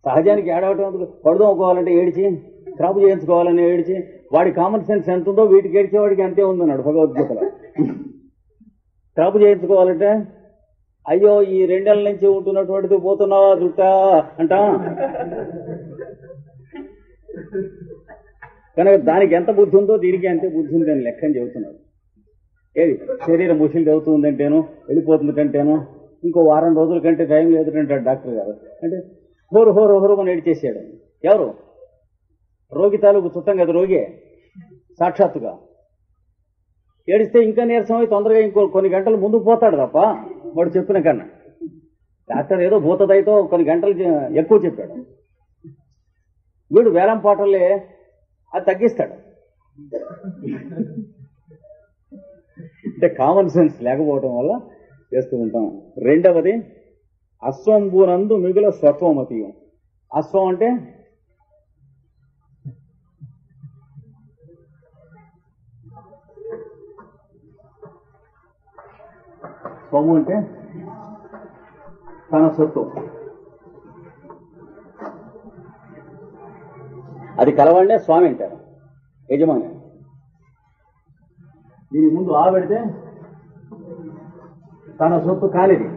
సహజానికి ఏడవటం పడుదోకోవాలంటే ఏడిచి, క్రాపు చేయించుకోవాలని ఏడిచి, వాడి కామన్ సెన్స్ ఎంత ఉందో వీటికి ఏడ్చేవాడికి అంతే ఉందన్నాడు భగవద్గీతలో. క్రాపు చేయించుకోవాలంటే అయ్యో ఈ 2 నెలల నుంచి ఉంటున్నటువంటిది పోతున్నావా చుట్టా అంటా. కనుక దానికి ఎంత బుద్ధి ఉందో దీనికి అంతే బుద్ధి ఉంది అని లెక్కని చెబుతున్నాడు. ఏది శరీరం ముసిలి అవుతుందంటేను, వెళ్ళిపోతుందంటేను, ఇంకో వారం రోజుల కంటే టైం లేదంటాడు డాక్టర్ గారు. అంటే హోరు అని ఏడిచేసాడు. ఎవరు? రోగి తాలూకు చుట్టం కదా, రోగే సాక్షాత్తుగా. ఏడిస్తే ఇంకా నీరసమై తొందరగా ఇంకో కొన్ని గంటలు ముందుకు పోతాడు తప్ప వాడు చెప్పిన కన్నా. డాక్టర్ ఏదో భూతదయతో కొన్ని గంటలు ఎక్కువ చెప్పాడు, వీడు వేలం పాటలే అది తగ్గిస్తాడు. అంటే కామన్ సెన్స్ లేకపోవటం వల్ల చేస్తూ ఉంటాం. రెండవది అశ్వంబునందు మిగుల స్వత్వమతీయం. అశ్వం అంటే స్వము అంటే తన సొత్తు. అది కలవాడే స్వామి అంటారు, యజమాని. దీని ముందు ఆ పెడితే తన సొత్తు కానిది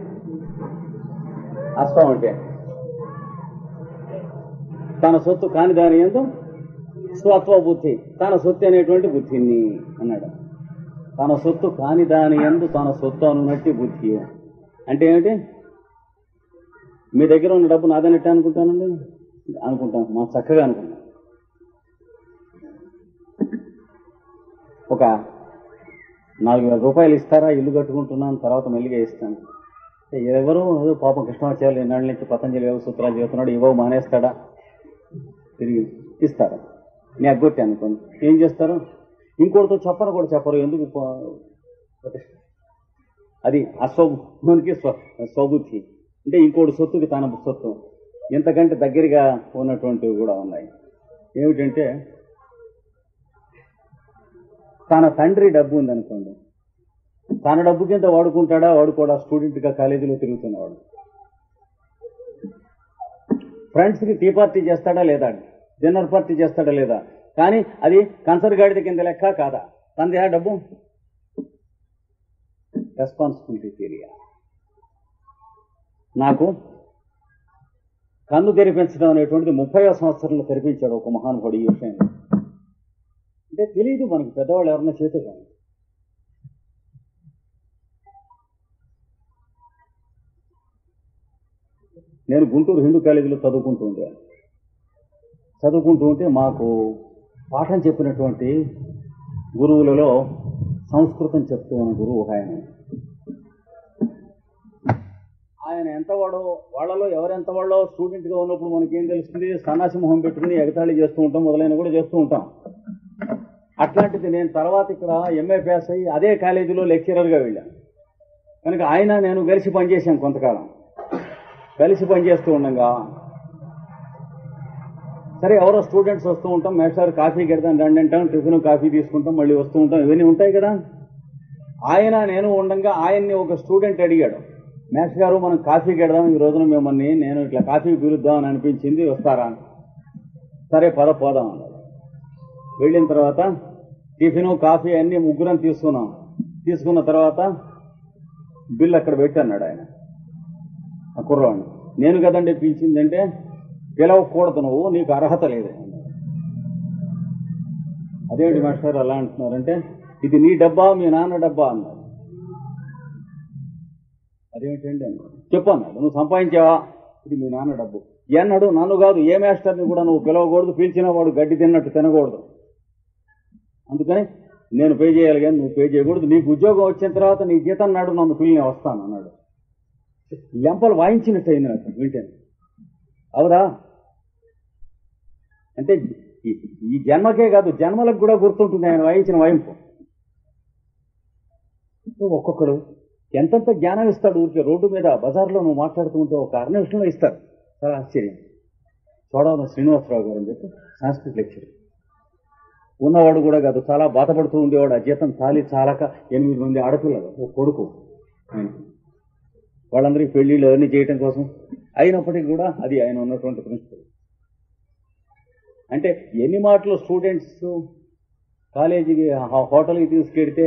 అశ్వం అంటే. తన సొత్తు కాని దాని యందు స్వత్వ బుద్ధి, తన సొత్తు అనేటువంటి బుద్ధిని అన్నాడు. తన సొత్తు కాని దాని యందు తన సొత్తు అనున్నట్టు బుద్ధి అంటే ఏమిటి? మీ దగ్గర ఉన్న డబ్బు నాదన్నట్టు అనుకుంటానండి, అనుకుంటాను, మా చక్కగా అనుకుంటాను. ఒక 4,000 రూపాయలు ఇస్తారా, ఇల్లు కట్టుకుంటున్నాను, తర్వాత మెల్లిగా ఇస్తాను. ఎవరు పాపం కృష్ణాచార్యులు ఎన్నాళ్ళ నుంచి పతంజలి యోగ సూత్రాలు చెబుతున్నాడు, ఇవ్వ మానేస్తాడా? తిరిగి ఇస్తారా? నేను అగ్గొట్టి అనుకోండి, ఏం చేస్తారు? ఇంకోటితో చెప్పరు కూడా చెప్పరు. ఎందుకు? అది అస్వబుద్ధికి స్వబుద్ధి అంటే ఇంకోటి సొత్తుకి తన సొత్తు. ఇంతకంటే దగ్గరగా ఉన్నటువంటివి కూడా ఉన్నాయి. ఏమిటంటే తన తండ్రి డబ్బు ఉందనుకోండి, తన డబ్బు కింద వాడుకుంటాడా? వాడుకోడా? స్టూడెంట్గా కాలేజీలో తిరుగుతున్నవాడు ఫ్రెండ్స్కి టీ పార్టీ చేస్తాడా లేదా? డిన్నర్ పార్టీ చేస్తాడా లేదా? కానీ అది కన్సర్గాడిద కింద లెక్క కాదా? తనది డబ్బు. Responsibility area. నాకు కన్ను తెరిపించడం అనేటువంటిది 30వ సంవత్సరంలో తెరిపించాడు ఒక మహానుభావుడు ఈ విషయంలో. అంటే తెలియదు మనకి, పెద్దవాళ్ళు ఎవరన్నా చేతే కానీ. నేను గుంటూరు హిందూ కాలేజీలో చదువుకుంటూ ఉంటే మాకు పాఠం చెప్పినటువంటి గురువులలో సంస్కృతం చెప్తూ ఉన్న గురువు ఒక ఆయన ఎంతవాడో, వాళ్ళలో ఎవరెంత వాళ్ళో స్టూడెంట్గా ఉన్నప్పుడు మనకేం తెలుస్తుంది? సన్నాసి మొహం పెట్టుకుని ఎగతాళి చేస్తూ ఉంటాం, మొదలైన కూడా చేస్తూ ఉంటాం. అట్లాంటిది నేను తర్వాత ఇక్కడ ఎంఏ పాస్ అయ్యి అదే కాలేజీలో లెక్చరర్గా వెళ్ళాను. కనుక ఆయన నేను కలిసి పనిచేశాం కొంతకాలం. కలిసి పనిచేస్తూ ఉండగా సరే ఎవరో స్టూడెంట్స్ వస్తూ ఉంటాం, మేస్టార్ కాఫీ గెడదాం రండి అంటాం, టిఫిన్ కాఫీ తీసుకుంటాం, మళ్ళీ వస్తూ ఉంటాం, ఇవన్నీ ఉంటాయి కదా. ఆయన నేను ఉండగా ఆయన్ని ఒక స్టూడెంట్ అడిగాడు, మేస్టర్ గారు మనం కాఫీ గెడదాం ఈ రోజున, మిమ్మల్ని నేను ఇట్లా కాఫీ పిలుద్దామని అనిపించింది, వస్తారా? సరే పోదాం అన్నాడు. వెళ్ళిన తర్వాత టిఫిన్ కాఫీ అన్ని ముగ్గురం తీసుకున్నాం. తీసుకున్న తర్వాత బిల్ అక్కడ పెట్టన్నాడు ఆయన, ఆ కుర్రవాడిని. నేను కదండి పిలిచిందంటే, పిలవకూడదు, నువ్వు, నీకు అర్హత లేదు. అదేంటి మాస్టర్ అలా అంటున్నారంటే, ఇది నీ డబ్బా మీ నాన్న డబ్బా అన్నాడు. అదేమిటండి అన్నాడు. చెప్పు అన్నాడు. నువ్వు సంపాదించావా? ఇది మీ నాన్న డబ్బు. అన్నాడు. నన్ను కాదు, ఏ మాస్టర్ని కూడా నువ్వు పిలవకూడదు, పిలిచిన వాడు గడ్డి తిన్నట్టు తినకూడదు, అందుకని నేను పే చేయాలి కానీ నువ్వు పే చేయకూడదు. నీకు ఉద్యోగం వచ్చిన తర్వాత నీ జీతం నాడు నన్ను పిల్లిని వస్తాను అన్నాడు. లెంపలు వాయించినట్టు అయింది నాకు వింటేనే. అవురా అంటే ఈ జన్మకే కాదు, జన్మలకు కూడా గుర్తుంటుంది ఆయన వాయించిన వాయింపు. ఒక్కొక్కడు ఎంతంత జ్ఞానం ఇస్తాడు. ఊరికే రోడ్డు మీద బజార్లో నువ్వు మాట్లాడుతూ ఉంటే ఒక 6 నిమిషంలో ఇస్తాడు. చాలా ఆశ్చర్యం. చూడవన శ్రీనివాసరావు గారు అని చెప్పి సంస్కృత లెక్చరర్ ఉన్నవాడు కూడా కాదు, చాలా బాధపడుతూ ఉండేవాడు. ఆ జీతం చాలక 8 మంది ఆడపిల్లలు, ఒక కొడుకు. వాళ్ళందరికీ పెళ్లిళ్ళు అవన్నీ చేయటం కోసం అయినప్పటికీ కూడా అది ఆయన ఉన్నటువంటి ప్రిన్సిపల్. అంటే ఎన్ని మాటలు స్టూడెంట్స్ కాలేజీకి హోటల్కి తీసుకెడితే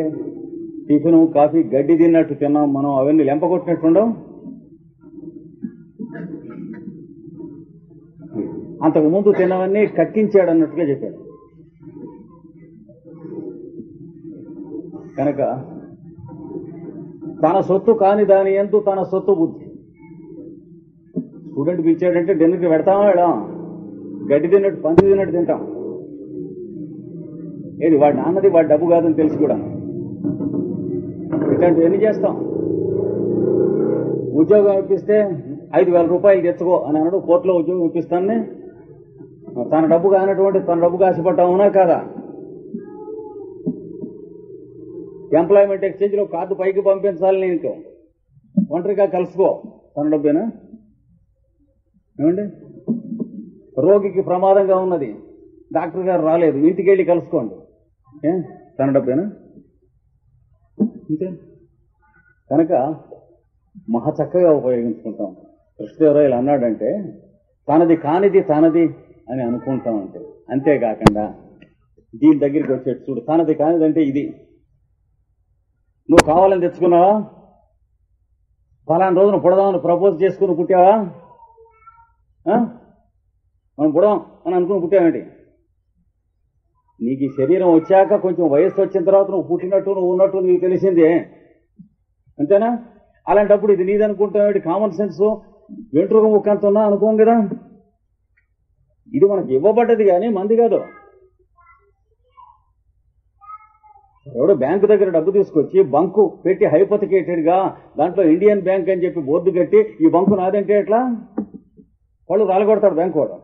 టిఫిన్ కాఫీ గడ్డి తిన్నట్టు తిన్నాం మనం, అవన్నీ లెంపగొట్టినట్టు ఉండవు. అంతకు ముందు తిన్నవన్నీ కక్కించాడు అన్నట్టుగా చెప్పాడు. కనుక తన సొత్తు కాని దాని యందు తన సొత్తు బుద్ధి. స్టూడెంట్ పిలిచాడంటే డిన్నర్కి పెడతామా వెళ్ళాం, గడ్డి తిన్నట్టు పంది తిన్నట్టు తింటాం. ఏది వాడి నాన్నది వాడి డబ్బు కాదని తెలిసి కూడా ఇట్లాంటివి ఎన్ని చేస్తాం. ఉద్యోగం ఇప్పిస్తే 5,000 రూపాయలు తెచ్చుకో అని అన్నాడు, కోర్టులో ఉద్యోగం ఇప్పిస్తానని. తన డబ్బు కానటువంటి తన డబ్బుకు ఆశపడ్డావునా కాదా? ఎంప్లాయ్మెంట్ ఎక్స్చేంజ్ లో కార్డు పైకి పంపించాలి, నేను ఒంటరిగా కలుసుకో, తన డబ్బేనా? ఏమండి, రోగికి ప్రమాదంగా ఉన్నది, డాక్టర్ గారు రాలేదు, ఇంటికి వెళ్ళి కలుసుకోండి, తన డబ్బేనా? అంతే. కనుక మహా చక్కగా ఉపయోగించుకుంటాం. కృష్ణదేవరాయలు అన్నాడంటే తనది కానిది తనది అని అనుకుంటామంటే, అంతేకాకుండా దీని దగ్గరికి వచ్చేట్టు చూడు, తనది కానిదంటే ఇది. నువ్వు కావాలని తెచ్చుకున్నావా? ఫలానా రోజున పుడదామని ప్రపోజ్ చేసుకుని పుట్టావా? మనం పుడదాం అని అనుకుని పుట్టావేంటి? నీకు ఈ శరీరం వచ్చాక కొంచెం వయస్సు వచ్చిన తర్వాత నువ్వు పుట్టినట్టు నువ్వు ఉన్నట్టు నీకు తెలిసిందే, అంతేనా? అలాంటప్పుడు ఇది నీదనుకుంటావేంటి? కామన్ సెన్స్ వెంట్రుక ముక్కంత ఉన్నా అనుకోం కదా. ఇది మనకి ఇవ్వబడ్డది కానీ మంది కాదు. ఎవడో బ్యాంకు దగ్గర డబ్బు తీసుకొచ్చి బంకు పెట్టి హైపోతికేటెడ్ గా దాంట్లో ఇండియన్ బ్యాంక్ అని చెప్పి బోర్డు కట్టి ఈ బంకు నాదంటే ఎట్లా? వాళ్ళు రాలగొడతాడు బ్యాంకు వాడు.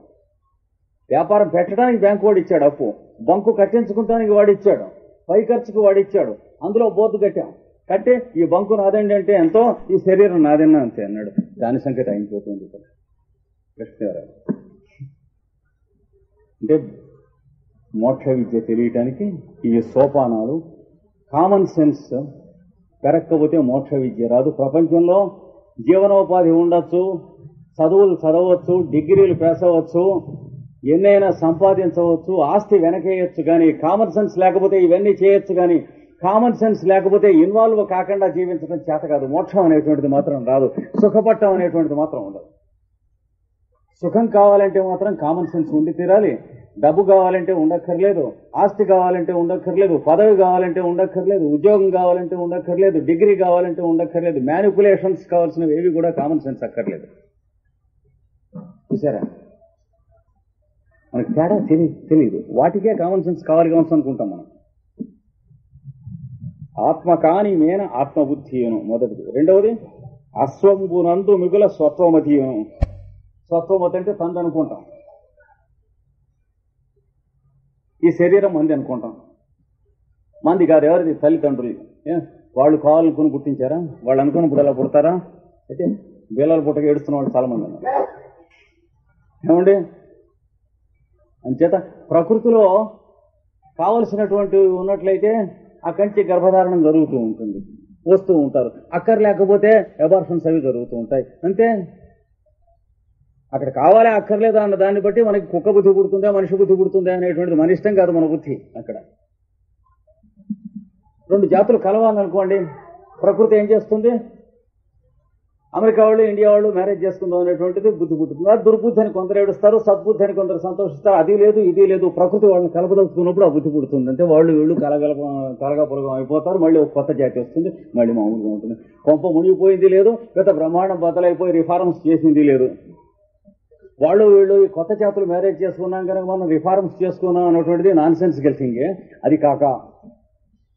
వ్యాపారం పెట్టడానికి బ్యాంకు వాడు ఇచ్చాడు అప్పు, బంకు కట్టించుకుంటానికి వాడిచ్చాడు, పై ఖర్చుకు వాడిచ్చాడు, అందులో బోర్డు కట్టాం. కట్టి ఈ బంకు నాదండి అంటే ఎంతో, ఈ శరీరం నాదన్నా అంతే అన్నాడు. దాని సంగతి అయిపోతుంది కృష్ణదేవరాయలు. అంటే మోక్ష విద్య తెలియటానికి ఈ సోపానాలు, కామన్ సెన్స్ పెరక్కపోతే మోక్ష విద్య రాదు. ప్రపంచంలో జీవనోపాధి ఉండొచ్చు, చదువులు చదవచ్చు, డిగ్రీలు పేసవచ్చు, ఎన్నైనా సంపాదించవచ్చు, ఆస్తి వెనకేయచ్చు, కానీ కామన్ సెన్స్ లేకపోతే ఇవన్నీ చేయొచ్చు, కానీ కామన్ సెన్స్ లేకపోతే ఇన్వాల్వ్ కాకుండా జీవించడం చేత కాదు. మోక్షం అనేటువంటిది మాత్రం రాదు, సుఖపట్టం అనేటువంటిది మాత్రం ఉండదు. సుఖం కావాలంటే మాత్రం కామన్ సెన్స్ ఉండి తీరాలి. డబ్బు కావాలంటే ఉండక్కర్లేదు, ఆస్తి కావాలంటే ఉండక్కర్లేదు, పదవి కావాలంటే ఉండక్కర్లేదు, ఉద్యోగం కావాలంటే ఉండక్కర్లేదు, డిగ్రీ కావాలంటే ఉండక్కర్లేదు, మ్యానిపులేషన్స్ కావాల్సినవి ఏవి కూడా కామన్ సెన్స్ అక్కర్లేదు. చూసారా, మనకి తేడా తెలియదు. వాటికే కామన్ సెన్స్ కావాలి కావచ్చు అనుకుంటాం మనం. ఆత్మ కాని మేన ఆత్మబుద్ధియును మొదటిది. రెండవది అస్వంబునందు మిగుల స్వత్వమతియును. స్వత్వమతి అంటే తంది అనుకుంటాం, ఈ శరీరం మంది అనుకుంటాం. మంది కాదు, ఎవరిది? తల్లిదండ్రులు. వాళ్ళు కావాలనుకుని పుట్టించారా? వాళ్ళు అనుకున్నప్పుడు అలా పుడతారా? అయితే బేలాలు పుట్టక ఏడుస్తున్న వాళ్ళు చాలా మంది అన్నారు. ఏమండి, అంచేత ప్రకృతిలో కావలసినటువంటి ఉన్నట్లయితే అక్కడి నుంచి గర్భధారణం జరుగుతూ ఉంటుంది, వస్తూ ఉంటారు. అక్కర్లేకపోతే అబార్షన్స్ అవి జరుగుతూ ఉంటాయి, అంతే. అక్కడ కావాలా అక్కర్లేదా అన్న దాన్ని బట్టి మనకి కుక్క బుద్ధి పుడుతుందా మనిషి బుద్ధి పుడుతుందా అనేటువంటిది మన ఇష్టం కాదు, మన బుద్ధి. అక్కడ రెండు జాతులు కలవాలనుకోండి, ప్రకృతి ఏం చేస్తుంది? అమెరికా వాళ్ళు ఇండియా వాళ్ళు మ్యారేజ్ చేసుకుందాం అనేటువంటిది బుద్ధి పుట్టుతుంది. అది దుర్బుద్ధి అని కొందరు ఏడుస్తారు, సద్బుద్ధి అని కొందరు సంతోషిస్తారు. అది లేదు ఇది లేదు, ప్రకృతి వాళ్ళని కలపదలుచుకున్నప్పుడు ఆ బుద్ధి పుడుతుంది. అంటే వాళ్ళు వీళ్ళు కలగా పొలగం అయిపోతారు. మళ్ళీ ఒక కొత్త జాతి వస్తుంది, మళ్ళీ మామూలుగా ఉంటుంది. కొంప మునిగిపోయింది లేదు, పెద్ద బ్రహ్మాండం బద్దలైపోయి రిఫార్మ్స్ చేసింది లేదు. వాళ్ళు వీళ్ళు ఈ కొత్త జాతులు మ్యారేజ్ చేసుకున్నాం కనుక మనం రిఫార్మ్స్ చేసుకున్నాం అనేటువంటిది నాన్ సెన్స్ గెలిసింగే. అది కాక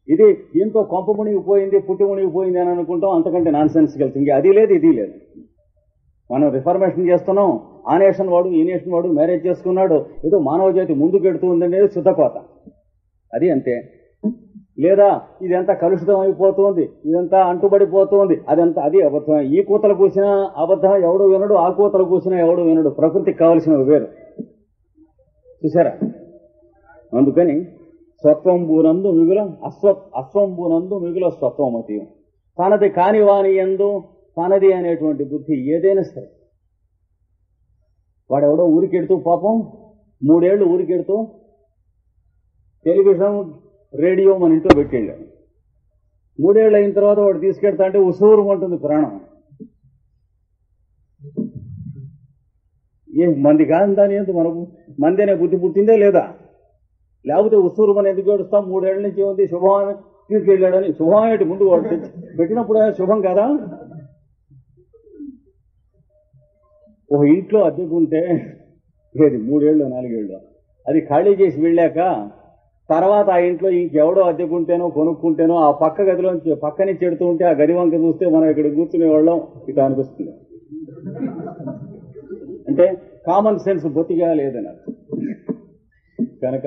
ఇది దీంతో కొంప మునిగిపోయింది, పుట్టి మునిగిపోయింది అని అనుకుంటాం, అంతకంటే నాన్ సెన్స్ గెలిసింగే. అది లేదు ఇది లేదు. మనం రిఫార్మేషన్ చేస్తున్నాం, ఆ నేషన్ వాడు ఈ నేషన్ వాడు మ్యారేజ్ చేసుకున్నాడు, ఏదో మానవ జాతి ముందుకెడుతూ ఉందనేది శుద్ధకోత. అది అంతే. లేదా ఇదంతా కలుషితం అయిపోతుంది, ఇదంతా అంటుబడిపోతుంది, అదంతా అది అబద్ధం. ఈ కూతలు కూసిన అబద్ధం ఎవడు వినడు, ఆ కూతలు కూసిన ఎవడు వినడు. ప్రకృతికి కావలసినవి వేరు. చూసారా? అందుకని స్వత్వంబునందు మిగుల అస్వంబునందు మిగుల స్వత్వమతి. తనది కాని వాని యందు తనది అనేటువంటి బుద్ధి ఏదైనా సరే వాడెవడో ఊరికెడుతూ పాపం 3 ఏళ్ళు ఊరికెడుతూ టెలివిజన్ రేడియో మన ఇంట్లో పెట్టేళ్ళాడు. 3 ఏళ్ళు అయిన తర్వాత వాడు తీసుకెళ్తా అంటే ఉసూరు ఉంటుంది ప్రాణం. ఏ మంది కాదు దాని ఎందుకు మనకు మంది అనే బుద్ధి పుట్టిందే లేదా? లేకపోతే ఉసూరు మనం ఎందుకు ఏడుస్తాం? 3 ఏళ్ల నుంచి ఉంది శుభం తీసుకెళ్ళాడని. శుభం ఏంటి? ముందు వాడు పెట్టినప్పుడు శుభం కదా. ఒక ఇంట్లో అద్దెకుంటే లేదు 3 ఏళ్ళు 4 ఏళ్ళు అది ఖాళీ చేసి వెళ్ళాక తర్వాత ఆ ఇంట్లో ఇంకెవడో అద్దెకుంటేనో కొనుక్కుంటేనో ఆ పక్క గదిలోంచి పక్కని చెడుతూ ఉంటే ఆ గది వంక చూస్తే మనం ఇక్కడ కూర్చునే వాళ్ళం ఇక అనిపిస్తుంది. అంటే కామన్ సెన్స్ బొత్తిగా లేదన్నారు. కనుక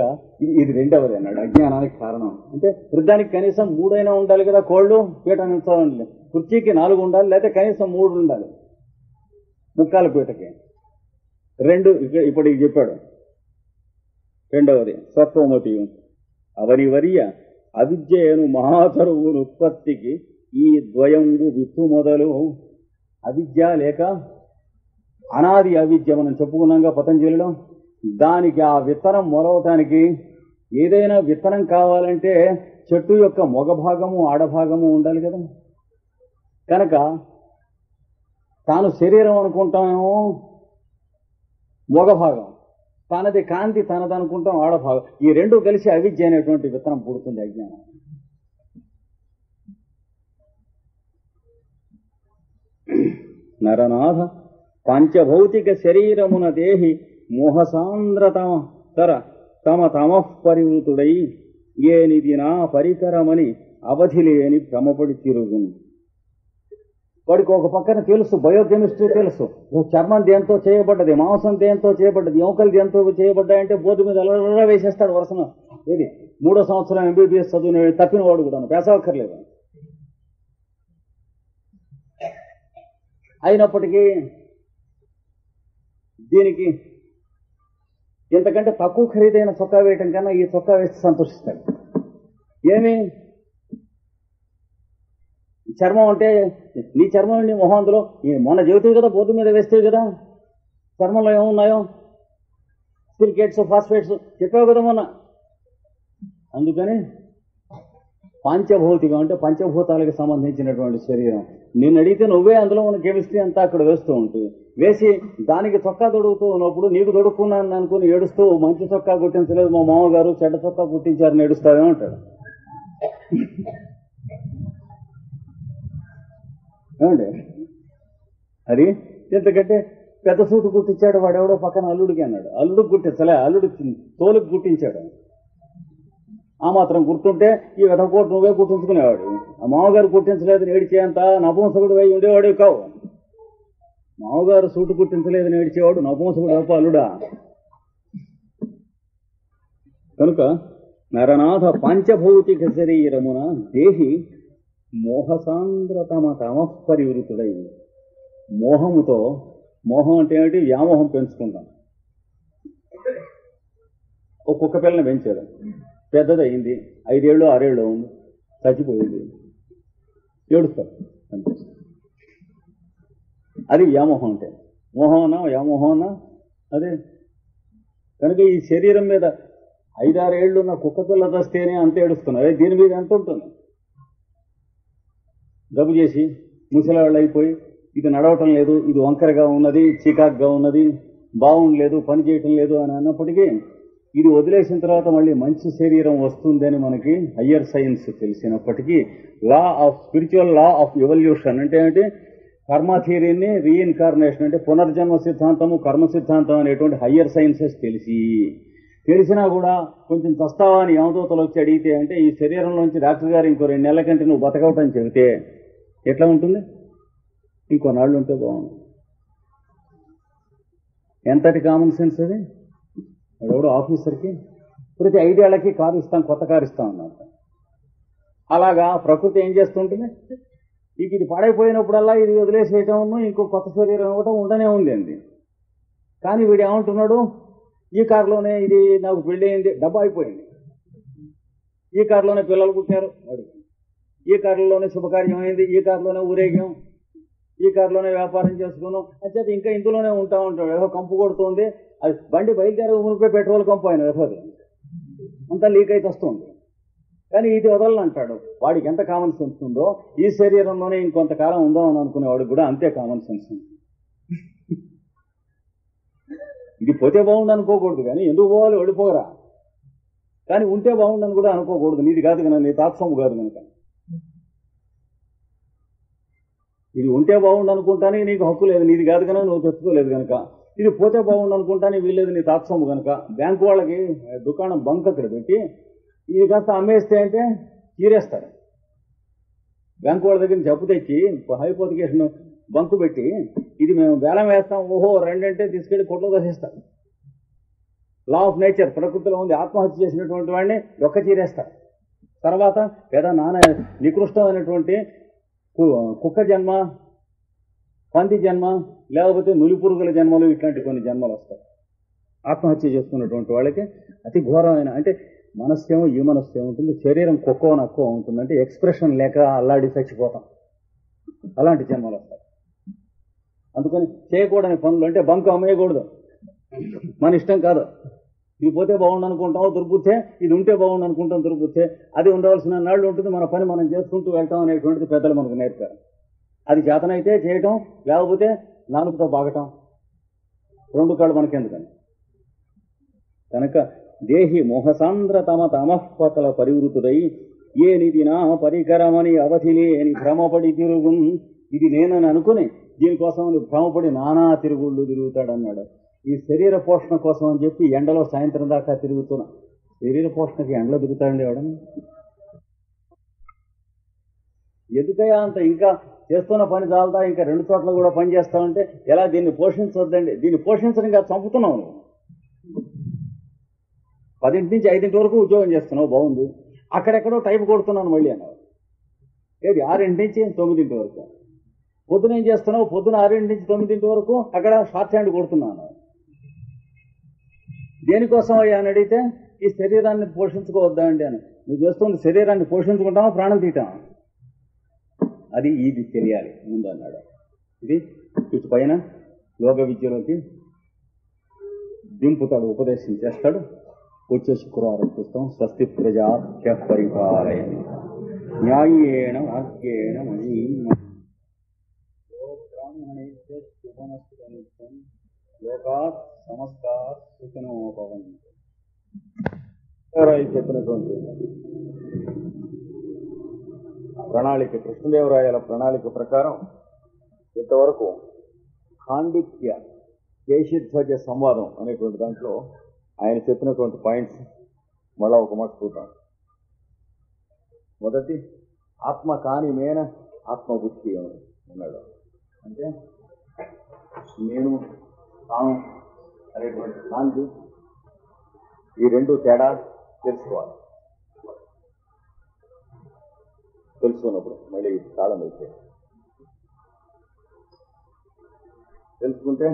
ఇది రెండవది అన్నాడు అజ్ఞానానికి కారణం. అంటే వృద్ధానికి కనీసం 3 అయినా ఉండాలి కదా. కోళ్ళు పీట నిల్చోవాలి, కుర్చీకి 4 ఉండాలి, లేకపోతే కనీసం 3 ఉండాలి ముక్కాల పీటకి. 2 ఇప్పుడు చెప్పాడు. రెండవది సత్వమతి అవనివర్య అవిద్యను మహాతరువును ఉత్పత్తికి ఈ ద్వయంగు విత్తు మొదలు. అవిద్య లేక అనాది అవిద్య మనం చెప్పుకున్నాగా పతంజలిలో. దానికి ఆ విత్తనం మొలవటానికి ఏదైనా విత్తనం కావాలంటే చెట్టు యొక్క మొగ భాగము ఆడభాగము ఉండాలి కదా. కనుక తాను శరీరం అనుకుంటామేమో మొగ భాగం, తనది కాంతి తనదనుకుంటాం ఆడభాగం. ఈ రెండు కలిసి అవిద్య అనేటువంటి విత్తనం పుడుతుంది అజ్ఞానం. నరనాథ పంచభౌతిక శరీరమున దేహి మోహసాంద్రతమ తర తమ తమఃపరివృతుడై ఏనిది నా పరికరమని అవధి లేని భ్రమపడి తిరుగును. వాడికి ఒక పక్కన తెలుసు, బయోకెమిస్ట్రీ తెలుసు, చర్మం దేంతో చేయబడ్డది, మాంసం దేంతో చేయబడ్డది, ఎముకలు దేంతో చేయబడ్డాయంటే బోర్డు మీద అలా వేసేస్తాడు వరుసన. ఏది 3వ సంవత్సరం ఎంబీబీఎస్ చదువుని తప్పిన వాడు కూడా పేసవక్కర్లేదు. అయినప్పటికీ దీనికి ఇంతకంటే తక్కువ ఖరీదైన చొక్కా వేయటం కన్నా ఈ చొక్కా వేస్తే సంతోషిస్తాడు. ఏమి చర్మం అంటే నీ చర్మం నీ మొహం అందులో మొన్న చెబుతుంది కదా, బోర్డు మీద వేస్తే కదా చర్మంలో ఏమున్నాయో సిలికేట్స్ ఫాస్ఫేట్స్ చెప్పావు కదా మొన్న. అందుకని పాంచభౌతికం అంటే పంచభూతాలకు సంబంధించినటువంటి శరీరం. నిన్ను అడిగితే నువ్వే అందులో ఉన్న కెమిస్ట్రీ అంతా అక్కడ వేస్తూ ఉంటుంది. వేసి దానికి చొక్కా తొడుగుతూ ఉన్నప్పుడు నీకు తొడుక్కున్నాను అనుకుని ఏడుస్తూ మంచి చొక్కా కుట్టించలేదు మా మామగారు, చెడ్డ చొక్కా కుట్టించారని ఏడుస్తావే ఉంటాడు. ఏమండి అది ఎందుకంటే పెద్ద సూటు కుట్టించాడు వాడెవడో పక్కన అల్లుడికి అన్నాడు. అల్లుడికి కుట్టించలే, అల్లుడు తోలుకి కుట్టించాడు. ఆ మాత్రం గుర్తుంటే ఈ వెధకోట నువ్వే కుట్టించుకునేవాడు. ఆ మామగారు కుట్టించలేదని ఏడిచేంత నపుంసకుడు అయి ఉండేవాడు కావు. మామగారు సూటు కుట్టించలేదని ఏడిచేవాడు నపుంసకుడు అప్ప అల్లుడా. కనుక నరనాథ పంచభౌతిక శరీరమున దేహి మోహసాంద్రతమ తమఃపరివృతుడై. మోహముతో, మోహం అంటే ఏమిటి? వ్యామోహం పెంచుకుంటాం. ఒక కుక్క పిల్లని పెంచారు, పెద్దదయింది, 5 ఏళ్ళు 6 ఏళ్ళు ఉంది, చచ్చిపోయింది, ఏడుస్తారు అనిపిస్తుంది. అది వ్యామోహం అంటే. మోహం అన్నా వ్యామోహం అన్నా అదే. కనుక ఈ శరీరం మీద 5-6 ఏళ్ళు ఉన్న కుక్క పిల్ల చస్తేనే అంత ఏడుస్తున్నారు. దీని మీద ఎంత ఉంటుంది? జబ్బు చేసి ముసలివాళ్ళు అయిపోయి ఇది నడవటం లేదు, ఇది వంకరగా ఉన్నది, చికాక్గా ఉన్నది, బాగుండలేదు, పని చేయటం లేదు అని అన్నప్పటికీ ఇది వదిలేసిన తర్వాత మళ్ళీ మంచి శరీరం వస్తుందని మనకి హయ్యర్ సైన్స్ తెలిసినప్పటికీ స్పిరిచువల్ లా ఆఫ్ ఎవల్యూషన్ అంటే ఏంటి? కర్మ థియరీని రీఇన్కార్నేషన్ అంటే పునర్జన్మ సిద్ధాంతము, కర్మ సిద్ధాంతం అనేటువంటి హయ్యర్ సైన్సెస్ తెలిసినా కూడా కొంచెం చస్తావా అని యమదూతలు వచ్చి అడిగితే అంటే ఈ శరీరంలోంచి డాక్టర్ గారు ఇంకో 2 నెలల కంటే నువ్వు బతకవటని చెబితే ఎట్లా ఉంటుంది? ఇంకొన్నాళ్ళు ఉంటే బాగుంది. ఎంతటి కామన్ సెన్స్ అది? ఎవడో ఆఫీసర్కి ప్రతి 5 ఏళ్లకి కారు ఇస్తాం, కొత్త కారు ఇస్తాం అన్నమాట. అలాగా ప్రకృతి ఏం చేస్తుంటుంది? ఇది పాడైపోయినప్పుడల్లా ఇది వదిలేసేయటం, ఇంకో కొత్త శరీరం ఇవ్వటం ఉండనే ఉంది అండి. కానీ వీడు ఏమంటున్నాడు? ఈ కారులోనే ఇది నాకు పెళ్లి అయింది, డబ్బా అయిపోయింది, ఈ కారులోనే పిల్లలు పుట్టారు, వాడు ఈ కారులోనే శుభకార్యం అయింది, ఈ కారులోనే ఊరేగాం, ఈ కారులోనే వ్యాపారం చేసుకున్నాం అంచేత ఇంకా ఇందులోనే ఉంటా ఉంటాడు. ఏదో కంపు కొడుతుంది, అది బండి బయలుదేరే మునిపే పెట్రోల్ కంపు ఆయన వేసేది అంతా లీక్ అయితే వస్తుంది. కానీ ఇది వదలనంటాడు. వాడికి ఎంత కామన్ సెన్స్ ఉందో ఈ శరీరంలోనే ఇంకొంతకాలం ఉందో అని అనుకునేవాడికి కూడా అంతే కామన్ సెన్స్ ఉంది. ఇది పోతే బాగుండు అనుకోకూడదు, కానీ ఎందుకు పోవాలి ఓడిపోగరా, కానీ ఉంటే బాగుండని కూడా అనుకోకూడదు. నీది కాదు కనుక, నీ తాత్సము కాదు కనుక. ఇది ఉంటే బాగుండు అనుకుంటానే నీకు హక్కు లేదు, నీది కాదు కనుక నువ్వు తెచ్చుకోలేదు కనుక. ఇది పోతే బాగుండు అనుకుంటానే వీల్లేదు, నీ తాత్సము కనుక. బ్యాంకు వాళ్ళకి దుకాణం బంక్ అక్కడ పెట్టి ఇది కాస్త అమ్మేస్తే అంటే చీరేస్తారు. బ్యాంకు వాళ్ళ దగ్గర జబ్బు తెచ్చి హైపోతికేషన్ బంకు పెట్టి ఇది మేము వేలం వేస్తాం, ఓహో రెండంటే తీసుకెళ్లి కొట్లో దశిస్తారు. లా ఆఫ్ నేచర్, ప్రకృతిలో ఉంది. ఆత్మహత్య చేసినటువంటి వాడిని డొక్క చీరేస్తారు. తర్వాత లేదా నికృష్టమైనటువంటి కుక్క జన్మ, పంది జన్మ, లేకపోతే నులిపురుగుల జన్మలు, ఇట్లాంటి కొన్ని జన్మలు వస్తాయి. ఆత్మహత్య చేసుకున్నటువంటి వాళ్ళకి అతి ఘోరమైన, అంటే మనస్సేమో ఈ మనస్సు ఏముంటుంది, శరీరం కుక్కో నక్కో ఉంటుంది, అంటే ఎక్స్ప్రెషన్ లేక అల్లాడి చచ్చిపోతాం. అలాంటి జన్మలు వస్తాయి. అందుకని చేయకూడని పనులు అంటే బంకు అమ్మేయకూడదు, మన ఇష్టం కాదు. ఇది పోతే బాగుండు అనుకుంటాం దుర్బుద్ధే, ఇది ఉంటే బాగుండు అనుకుంటాం దుర్బుద్ధే. అది ఉండవలసిన నాళ్ళు ఉంటుంది, మన పని మనం చేసుకుంటూ వెళ్తాం అనేటువంటిది పెద్దలు మనకు నేర్పారు. అది చేతనైతే చేయటం, లేకపోతే నాలుగుతో బాగటం, రెండు కాళ్ళు మనకెందుకని. కనుక దేహి మోహసాంద్ర తమ తమఃపతల పరివృతుడై ఏ నిధి నా పరికరమని అవధిలేని భ్రమపడి తిరుగు. ఇది నేనని అనుకుని దీనికోసం భ్రమపడి నానా తిరుగుళ్ళు తిరుగుతాడన్నాడు. ఈ శరీర పోషణ కోసం అని చెప్పి ఎండలో సాయంత్రం దాకా తిరుగుతున్నా. శరీర పోషణకి ఎండలో తిరుగుతాడండి ఎవడని? ఎందుకయ్యా అంత ఇంకా చేస్తున్న పని చాలదా, ఇంకా రెండు చోట్ల కూడా పని చేస్తామంటే ఎలా? దీన్ని పోషించొద్దండి. దీన్ని పోషించడం ఇంకా చంపుతున్నావు నువ్వు. 10 నుంచి 5 వరకు ఉద్యోగం చేస్తున్నావు, బాగుంది. అక్కడెక్కడో టైప్ కొడుతున్నాను మళ్ళీ అన్నావు. ఏది 6 నుంచి 9 వరకు. పొద్దున ఏం చేస్తున్నావు? పొద్దున 6 నుంచి 9 వరకు అక్కడ షార్ట్ హ్యాండ్ కొడుతున్నాను. దేనికోసం అయ్యా అని అడిగితే ఈ శరీరాన్ని పోషించుకోవద్దా అండి అని. నువ్వు చేస్తుంది శరీరాన్ని పోషించుకుంటావా, ప్రాణం తీయటం? అది ఇది తెలియాలి ముందు అన్నాడు. ఇది ఇటు పైన యోగ విద్యలోకి దింపుతాడు, ఉపదేశం చేస్తాడు. వచ్చే శుక్రవారం చూస్తాం. స్వస్తి ప్రజా పరిపాలయ న్యాయేణ వాక్యేణ లోకాత్ సమస్తాత్ సుఖినో భవంతు. చెప్పినటువంటి ప్రణాళిక, కృష్ణదేవరాయల ప్రణాళిక ప్రకారం ఇంతవరకు ఖాండిక్య కేశిధ్వజ సంవాదం అనేటువంటి దాంట్లో ఆయన చెప్పినటువంటి పాయింట్స్ మళ్ళా ఒక మాట చూద్దాం. మొదటి, ఆత్మ కాని మేన ఆత్మబుద్ధి అన్నాడు. అంటే నేను తాను అనేటువంటి శాంతి, ఈ రెండు తేడా తెలుసుకోవాలి. తెలుసుకున్నప్పుడు మళ్ళీ తాళం అయితే తెలుసుకుంటే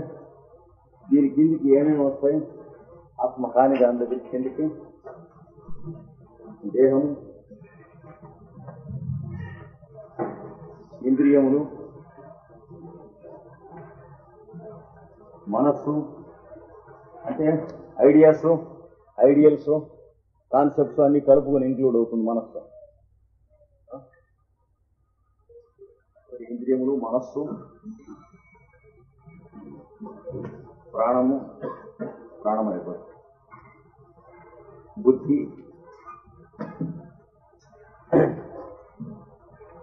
దీని కిందికి ఏమేమి వస్తాయి? ఆత్మ కాని దాని దగ్గర కిందికి దేహము, ఇంద్రియములు, మనస్సు, అంటే ఐడియాస్, ఐడియల్స్, కాన్సెప్ట్స్ అన్ని కలుపుకొని ఇంక్లూడ్ అవుతుంది మనస్సు. ఇంద్రియములు, మనస్సు, ప్రాణము, ప్రాణమైపోతుంది, బుద్ధి,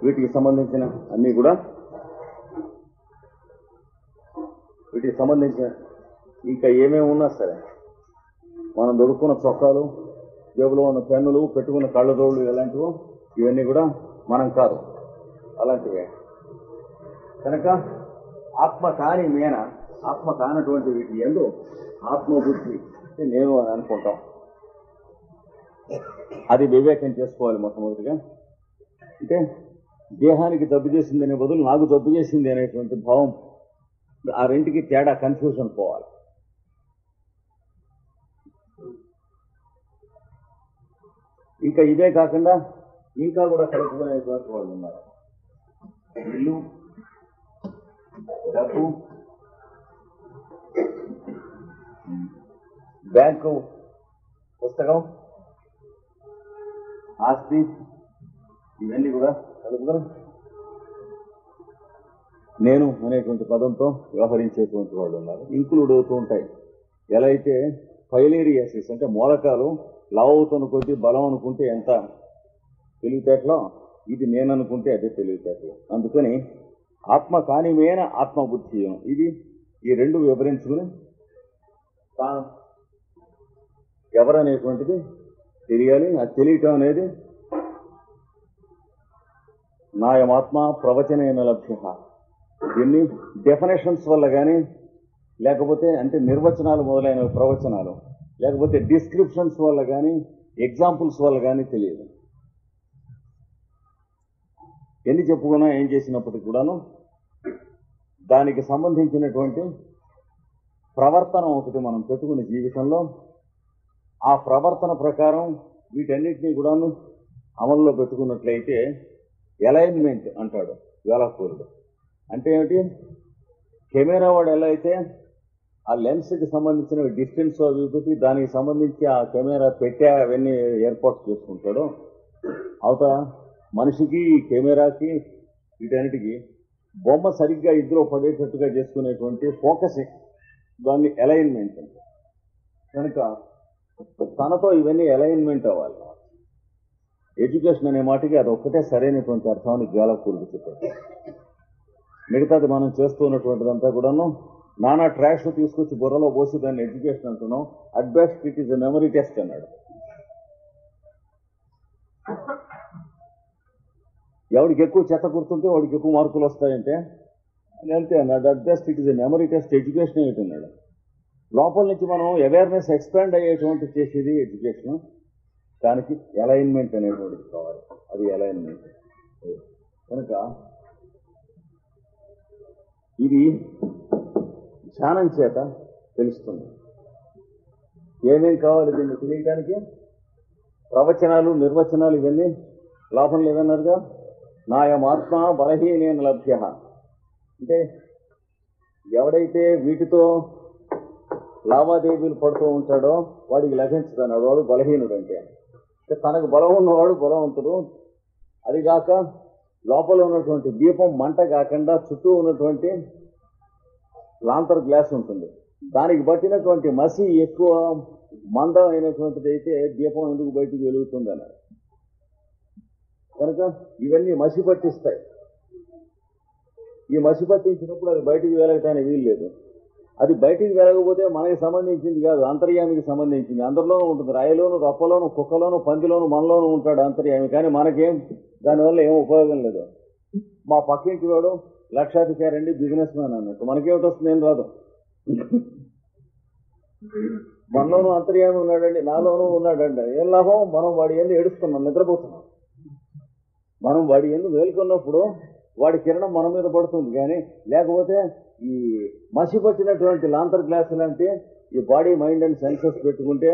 వీటికి సంబంధించిన అన్నీ కూడా, వీటికి సంబంధించిన ఇంకా ఏమేమి ఉన్నా సరే, మనం దొడుక్కున్న చొక్కాలు, జేబులో ఉన్న పెన్నులు, పెట్టుకున్న కళ్ళజోళ్ళు, ఎలాంటివో ఇవన్నీ కూడా మనం కాదు, అలాంటివే. కనుక ఆత్మ కాని మేన, ఆత్మ కానటువంటి వీటి యందు ఆత్మబుద్ధి అంటే నేను అని అనుకుంటాం. అది వివేకం చేసుకోవాలి మొట్టమొదటిగా. అంటే దేహానికి జబ్బు చేసింది అనే బదులు నాకు జబ్బు చేసింది అనేటువంటి భావం, ఆ రెంటికి తేడా, కన్ఫ్యూజన్ పోవాలి. ఇంకా ఇదే కాకుండా ఇంకా కూడా కలుపుకునేటువంటి వాళ్ళు ఉన్నారు. ఇల్లు, డబ్బు, బ్యాంకు పుస్తకం, ఆస్తి, ఇవన్నీ కూడా కలుపుకొని నేను అనేటువంటి పదంతో వ్యవహరించేటువంటి వాళ్ళు ఉన్నారు. ఇంక్లూడ్ అవుతూ ఉంటాయి. ఎలా అయితే ఫైలేరియాసిస్ అంటే మూలకాలు లావ్ అవుతున్న కొద్దీ బలం అనుకుంటే ఎంత తెలివితేటలో, ఇది నేను అనుకుంటే అదే తెలివితేటలో. అందుకని ఆత్మ కానిమైన ఆత్మబుద్ధి ఇది, ఈ రెండు వివరించుకుని తాను ఎవరనేటువంటిది తెలియాలి. అది తెలియటం అనేది నాయమాత్మ ప్రవచనైన లభ్య. దీన్ని డెఫినేషన్స్ వల్ల కానీ, లేకపోతే అంటే నిర్వచనాలు మొదలైన ప్రవచనాలు, లేకపోతే డిస్క్రిప్షన్స్ వల్ల కానీ, ఎగ్జాంపుల్స్ వల్ల కానీ తెలియదు. ఎన్ని చెప్పుకున్నా ఏం చేసినప్పటికీ కూడాను దానికి సంబంధించినటువంటి ప్రవర్తన ఒకటి మనం పెట్టుకునే జీవితంలో, ఆ ప్రవర్తన ప్రకారం వీటన్నిటినీ కూడాను అమల్లో పెట్టుకున్నట్లయితే అలైన్మెంట్ అంటాడు వేళాకూరుడు. అంటే ఏమిటి? కెమెరా వాడు ఎలా అయితే ఆ లెన్స్కి సంబంధించిన డిస్టెన్స్ అవి పెట్టి దానికి సంబంధించి ఆ కెమెరా పెట్టే అవన్నీ ఏర్పాటు చేసుకుంటాడో, అవతల మనిషికి కెమెరాకి వీటన్నిటికీ బొమ్మ సరిగ్గా ఇద్దరు పడేటట్టుగా చేసుకునేటువంటి ఫోకసింగ్, దాన్ని అలైన్మెంట్. కనుక తనతో ఇవన్నీ అలైన్మెంట్ అవ్వాలి. ఎడ్యుకేషన్ అనే మాటకి అది ఒక్కటే సరైనటువంటి అర్థాన్ని జ్వాలకూరుడు చెప్పారు. మిగతాది మనం చేస్తూ ఉన్నటువంటిదంతా కూడాను నానా ట్రాష్ తీసుకొచ్చి బుర్రలో పోసి దాన్ని ఎడ్యుకేషన్ అంటున్నాం. At best it is a memory test అన్నాడు. ఎవడికి ఎక్కువ చెత్త గుర్తుంటే వాడికి ఎక్కువ మార్కులు వస్తాయంటే అంతే అన్నాడు. At best it is a memory test. Education ఏమిటన్నాడు. లోపల నుంచి మనం అవేర్నెస్ ఎక్స్పాండ్ అయ్యేటువంటి చేసేది ఎడ్యుకేషన్. దానికి అలైన్మెంట్ అనేటువంటిది కావాలి. అది అలైన్మెంట్. కనుక ఇది ధ్యానం చేత తెలుస్తుంది. ఏమేం కావాలి దీన్ని తెలియటానికి? ప్రవచనాలు, నిర్వచనాలు ఇవన్నీ లాభం లేదన్నారుగా. నాయమాత్మ బలహీనేన లభ్య. అంటే ఎవడైతే వీటితో లావాదేవీలు పడుతూ ఉంటాడో వాడికి లభించదన్నాడు. వాడు బలహీనుడు. అంటే తనకు బలం ఉన్నవాడు బలవంతుడు. అదిగాక లోపల ఉన్నటువంటి దీపం మంట కాకుండా చుట్టూ ఉన్నటువంటి లాంతర్ గ్లాస్ ఉంటుంది. దానికి పట్టినటువంటి మసి ఎక్కువ మందం అయినటువంటిది అయితే దీపం ఎందుకు బయటికి వెలుగుతుంది అన్నాడు. కనుక ఇవన్నీ మసి పట్టిస్తాయి. ఈ మసి పట్టించినప్పుడు అది బయటికి వెలగటానికి వీలు లేదు. అది బయటికి వెలగకపోతే మనకి సంబంధించింది కాదు, అంతర్యామికి సంబంధించింది. అందరిలోనూ ఉంటుంది. రాయిలోను, రప్పలోను, కుక్కలోను, పందిలోను, మనలోనూ ఉంటాడు అంతర్యామి. కానీ మనకేం దానివల్ల ఏం ఉపయోగం లేదు. మా పక్కింటి వాడు లక్షాధికారి అండి, బిజినెస్ మ్యాన్ అన్నట్టు మనకేమిటి వస్తుంది? ఏం రాదు. మనలోనూ అంతర్యామి ఉన్నాడండి, నాలోనూ ఉన్నాడండి. ఏం లాభం? మనం వాడి ఎందు ఏడుస్తున్నాం, నిద్రపోతున్నాం. మనం వాడి ఎందు మేల్కొన్నప్పుడు వాడి కిరణం మన మీద పడుతుంది. కానీ లేకపోతే ఈ మసి పట్టినటువంటి లాంతర్ గ్లాస్ లాంటి ఈ బాడీ, మైండ్ అండ్ సెన్సెస్ పెట్టుకుంటే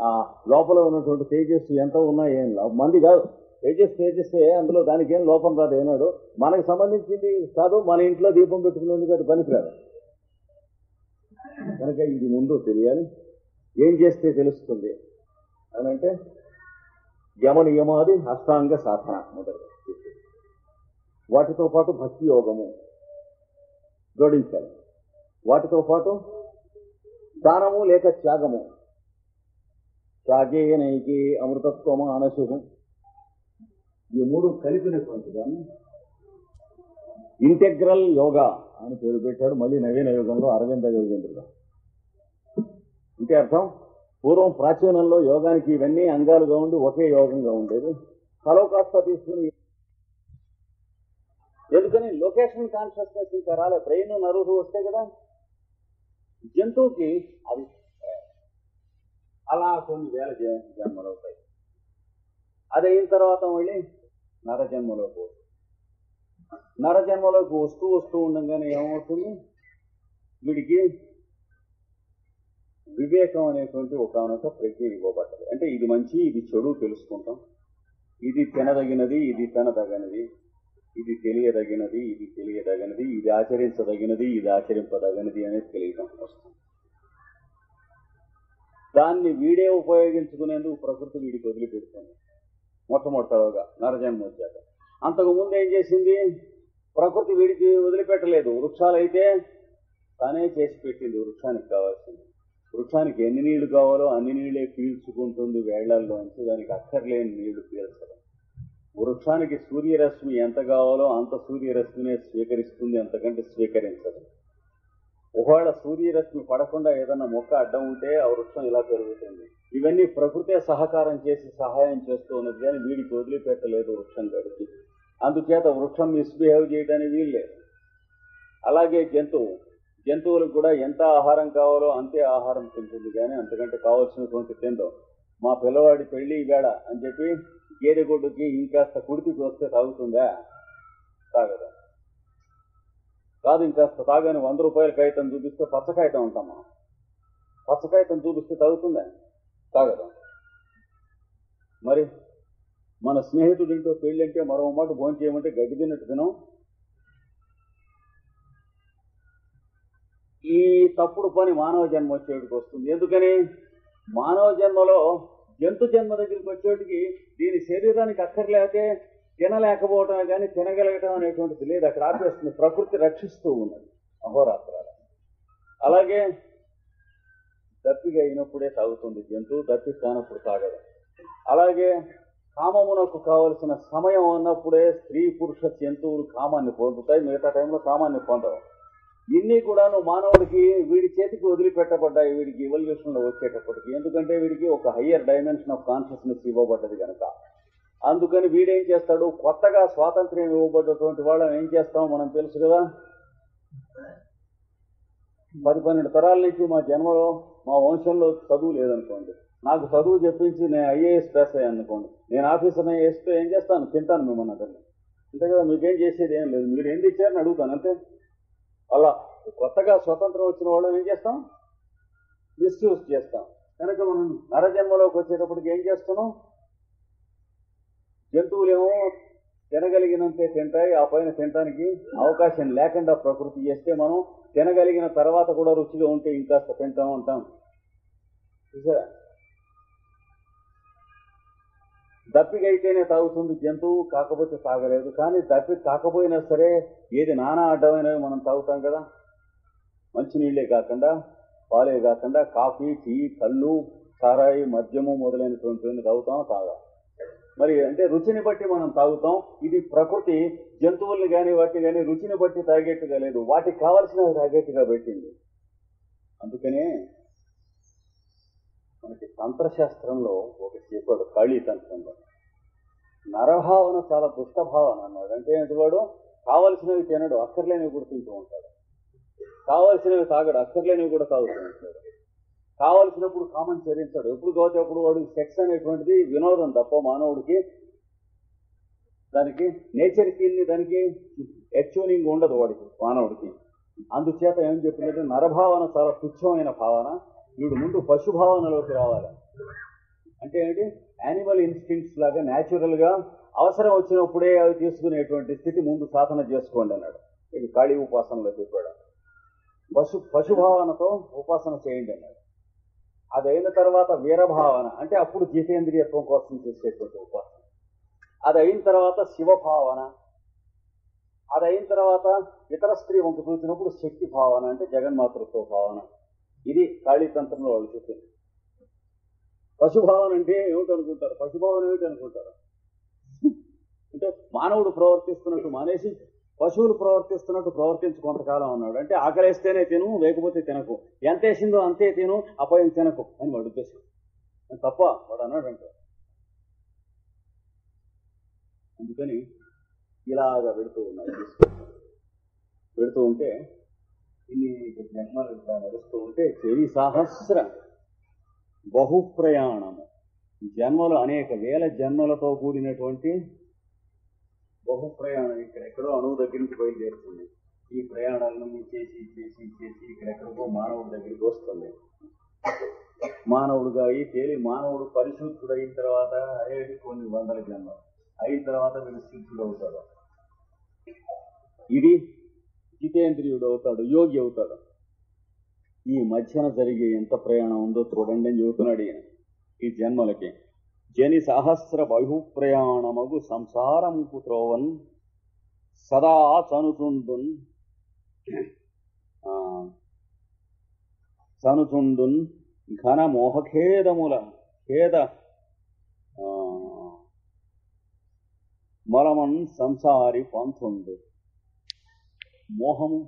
ఆ లోపల ఉన్నటువంటి తేజస్సు ఎంత ఉన్నా ఏం మంది కాదు. తేజస్సే అందులో దానికి ఏం లోపం రాదు. ఏనాడు మనకు సంబంధించింది కాదు. మన ఇంట్లో దీపం పెట్టుకునేందుకు అది పనికిరాదు. కనుక ఇది ముందు తెలియాలి. ఏం చేస్తే తెలుస్తుంది అని అంటే యమ నియమాది అష్టాంగ సాధన మొదలు. వాటితో పాటు భక్తి యోగము జోడించాలి. వాటితో పాటు దానము లేక త్యాగము, త్యాగే నైకి అమృతత్వము అనశుభం, ఈ మూడు కలిపినటువంటి దాన్ని ఇంటెగ్రల్ యోగా అని పేరు పెట్టాడు. మళ్ళీ నవీన యుగంలో అరవింద యోగేంద్రుడు. ఇంకే అర్థం, పూర్వం ప్రాచీనంలో యోగానికి ఇవన్నీ అంగాలుగా ఉండి ఒకే యోగంగా ఉండేది. కలో కాస్త తీసుకుని ఎందుకని లొకేషన్ కాన్షియస్నెస్ ఇంకా రాలే. బ్రెయిన్ నరువు వస్తే కదా జంతువుకి అది అలా కొన్ని వేల జన్మలు అవుతాయి. అది అయిన తర్వాత మళ్ళీ నరజన్మలోకి వస్తుంది. నరజన్మలోకి వస్తూ ఉండగానే ఏమవుతుంది? వీడికి వివేకం అనేటువంటి ఒకనొక ప్రజ్ఞ ఇవ్వబడ్డది. అంటే ఇది మంచి, ఇది చెడు తెలుసుకుంటాం. ఇది తినదగినది, ఇది తినదగినది. ఇది తెలియదగినది, ఇది తెలియదగినది, ఇది ఆచరించదగినది, ఇది ఆచరింపదగినది అనేది తెలియటం వస్తుంది. దాన్ని వీడే ఉపయోగించుకునేందుకు ప్రకృతి వీడికి వదిలిపెడుతుంది మొట్టమొదటిగా నరజన్మ వచ్చాక. అంతకుముందు ఏం చేసింది? ప్రకృతి వీడికి వదిలిపెట్టలేదు. వృక్షాలైతే తానే చేసి పెట్టింది వృక్షానికి కావాల్సింది. వృక్షానికి ఎన్ని నీళ్లు కావాలో అన్ని నీళ్లే పీల్చుకుంటుంది వేళ్లల్లోంచి, దానికి అక్కర్లేని నీళ్లు పీల్చడం. వృక్షానికి సూర్యరశ్మి ఎంత కావాలో అంత సూర్యరశ్మినే స్వీకరిస్తుంది, అంతకంటే స్వీకరించదు. ఒకవేళ సూర్యరశ్మి పడకుండా ఏదన్నా మొక్క అడ్డం ఉంటే ఆ వృక్షం ఇలా పెరుగుతుంది. ఇవన్నీ ప్రకృతే సహకారం చేసి సహాయం చేస్తూ ఉన్నది, కానీ వీడికి వదిలిపెట్టలేదు వృక్షం గడిచి. అందుచేత వృక్షం మిస్బిహేవ్ చేయడానికి వీల్లేదు. అలాగే జంతువులకు కూడా ఎంత ఆహారం కావాలో అంతే ఆహారం తింటుంది, కానీ అంతకంటే కావాల్సినటువంటి తిందో. మా పిల్లవాడి పెళ్లి వేళ అని చెప్పి గేదె గొడ్డుకి ఇంకాస్త కుడితి వస్తే తాగుతుందా? తాగదా. కాదు, ఇంకాస్త తాగని 100 రూపాయల కాగితం చూపిస్తే పచ్చకాగితం ఉంటాం మనం. పచ్చకాగితం చూపిస్తే తాగుతుందా? తాగదా. మరి మన స్నేహితుడింటో పెళ్లి అంటే మరో మాట భోజనం చేయమంటే గడ్డి తిన్నట్టు తినం. ఈ తప్పుడు పని మానవ జన్మ వచ్చేటికి వస్తుంది. ఎందుకని? మానవ జన్మలో జంతు జన్మ దగ్గరికి వచ్చేటికి దీని శరీరానికి అక్కర్లేకే తినలేకపోవటమే కానీ తినగలగటం అనేటువంటిది లేదు. అక్కడ ఆపేస్తుంది. ప్రకృతి రక్షిస్తూ ఉన్నది అహోరాత్రాలు. అలాగే దప్పిగా అయినప్పుడే తాగుతుంది జంతువు, దప్పి కానప్పుడు తాగదు. అలాగే కామమునకు కావలసిన సమయం ఉన్నప్పుడే స్త్రీ పురుష జంతువులు కామాన్ని పొందుతాయి, మిగతా టైంలో కామాన్ని పొందవు. ఇన్ని కూడాను మానవుడికి వీడి చేతికి వదిలిపెట్టబడ్డాయి వీడికి ఎవల్యూషన్ లో వచ్చేటప్పటికి. ఎందుకంటే వీడికి ఒక హయ్యర్ డైమెన్షన్ ఆఫ్ కాన్షియస్నెస్ ఇవ్వబడ్డది కనుక. అందుకని వీడేం చేస్తాడు? కొత్తగా స్వాతంత్ర్యం ఇవ్వబడ్డటువంటి వాళ్ళని ఏం చేస్తాం మనం తెలుసు కదా. 10-12 తరాల నుంచి మా జన్మలో మా వంశంలో చదువు లేదనుకోండి, నాకు చదువు చెప్పించి నేను ఐఏఎస్ పాస్ అయ్యాను అనుకోండి, నేను ఆఫీసర్ని వేస్తే ఏం చేస్తాను? తింటాను మిమ్మల్ని అందరినీ. అంతే కదా, మీకేం చేసేది ఏం లేదు. మీరు ఏం తెచ్చారని అడుగుతాను అంతే. అలా కొత్తగా స్వతంత్రం వచ్చిన వాళ్ళని ఏం చేస్తాం? మిస్యూజ్ చేస్తాం. కనుక మనం నరజన్మలోకి వచ్చేటప్పటికి ఏం చేస్తున్నాం? జంతువులేమో తినగలిగినంతే తింటాయి, ఆ పైన తినడానికి అవకాశం లేకుండా ప్రకృతి చేస్తే మనం తినగలిగిన తర్వాత కూడా రుచిగా ఉంటే ఇంకాస్త తింటూ ఉంటాం. చూసారా? దప్పికైతేనే తాగుతుంది జంతువు, కాకపోతే తాగలేదు. కానీ దప్పి కాకపోయినా సరే ఏది నానా అడ్డమైనవి మనం తాగుతాం కదా. మంచినీళ్లే కాకుండా, పాలే కాకుండా కాఫీ, టీ, కళ్ళు, సారాయి, మద్యము మొదలైనటువంటివన్నీ తాగుతాం. మరి అంటే రుచిని బట్టి మనం తాగుతాం. ఇది ప్రకృతి జంతువుల్ని కానీ వాటిని కానీ రుచిని బట్టి తాగేట్టుగా లేదు, వాటికి కావలసినవి తాగేట్టుగా పెట్టింది. అందుకనే మనకి తంత్రశాస్త్రంలో ఒక చెప్పాడు, కాళీ తంత్రంలో నరభావన చాలా దుష్టభావన అన్నాడు. అంటే ఏంటి? వాడు కావలసినవి తినడు, అక్కర్లేనివి కూడా తింటూ ఉంటాడు. కావలసినవి తాగడు, అక్కర్లేనివి కూడా తాగుతూ ఉంటాడు. కావలసినప్పుడు కామం చరించాడు. ఎప్పుడు కావచ్చు అప్పుడు వాడు సెక్స్ అనేటువంటిది వినోదం తప్ప మానవుడికి దానికి నేచర్కి దానికి ఎట్యూనింగ్ ఉండదు వాడికి, మానవుడికి. అందుచేత ఏం చెప్పిందంటే నరభావన చాలా తుచ్చమైన భావన. వీడు ముందు పశుభావనలోకి రావాలి. అంటే ఏంటి? యానిమల్ ఇన్స్టింక్ట్స్ లాగా న్యాచురల్ గా అవసరం వచ్చినప్పుడే అవి తీసుకునేటువంటి స్థితి ముందు సాధన చేసుకోండి అన్నాడు. ఇది కాళీ ఉపాసనలో చెప్పాడు. పశుభావనతో ఉపాసన చేయండి అన్నాడు. అది అయిన తర్వాత వీరభావన, అంటే అప్పుడు జితేంద్రియత్వం కోసం చేసేటువంటి ఉపాసన. అది అయిన తర్వాత శివభావన. అది అయిన తర్వాత ఇతర స్త్రీ వంక చూసినప్పుడు శక్తి భావన, అంటే జగన్మాతృత్వ భావన. ఇది కాళీతంత్రంలో వాళ్ళు చెప్పింది. పశుభావన అంటే ఏమిటనుకుంటారు? పశుభావన ఏమిటనుకుంటారు? అంటే మానవుడు ప్రవర్తిస్తున్నట్టు మానేసి పశువులు ప్రవర్తిస్తున్నట్టు ప్రవర్తించు కొంతకాలం అన్నాడు. అంటే ఆకలిస్తేనే తిను, లేకపోతే తినకు, ఎంత వేసిందో అంతే తిను, అపాయం తినకు అని వాడు ఉద్దేశం. తప్ప వాడు అన్నాడు అంటే. అందుకని ఇలాగా పెడుతూ ఉంటే ఇన్ని జన్మలు నడుస్తూ ఉంటే చెవి సహస్ర బహుప్రయాణము, జన్మలు అనేక వేల జన్మలతో కూడినటువంటి బహుప్రయాణం. ఇక్కడెక్కడో అణువు దగ్గర నుంచి బయలుదేరుతుంది. ఈ ప్రయాణాలను చేసి చేసి చేసి ఇక్కడెక్కడికో మానవుడి దగ్గరికి వస్తుంది. మానవుడుగా అయి తేలి మానవుడు పరిశుద్ధుడు అయిన తర్వాత అయ్యేది కొన్ని వందల జన్మలు అయిన తర్వాత వీడు సిద్ధుడు అవుతాడు. ఇది జితేంద్రియుడు అవుతాడు, యోగి అవుతాడు. ఈ మధ్యన జరిగే ఎంత ప్రయాణం ఉందో చూడండి అని చెబుతున్నాడు ఈయన. ఈ జన్మలకి జని సహస్ర బహుప్రయాణమగు సంసారం పుత్రోవన్ సదా చనుచుండున్ చనుచుండున్ ఘన మోహఖేదముల ఖేద మలమన్ సంసారి పంథుండు. మోహము